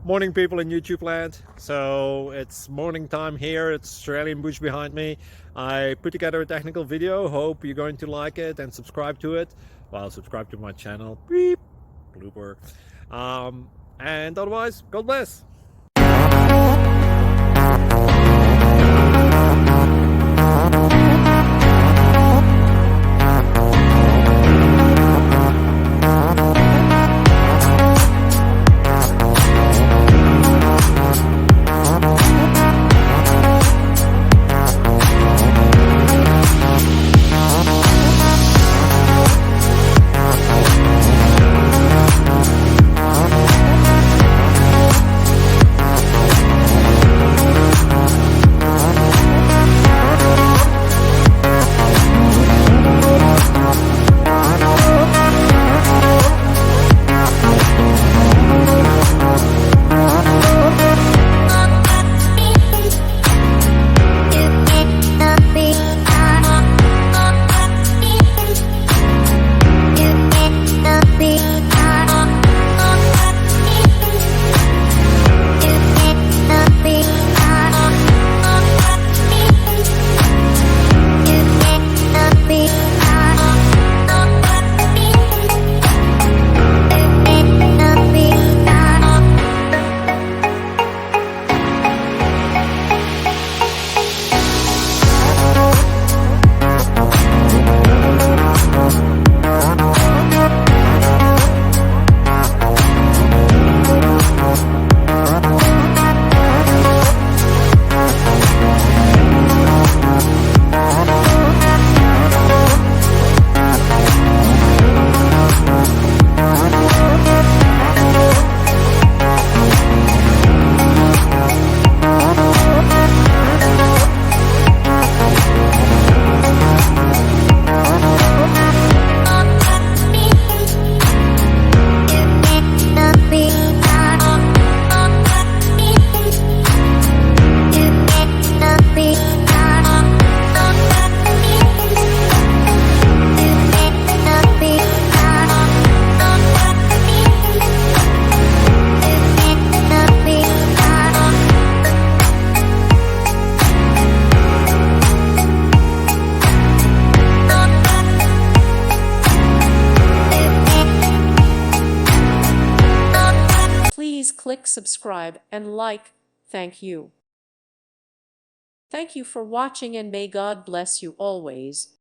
Morning, people in YouTube land. So it's morning time here. It's Australian bush behind me. I put together a technical video. Hope you're going to like it and subscribe to it. Well, subscribe to my channel. Beep. Blooper. And otherwise, God bless. Please click subscribe and like. Thank you. Thank you for watching and may God bless you always.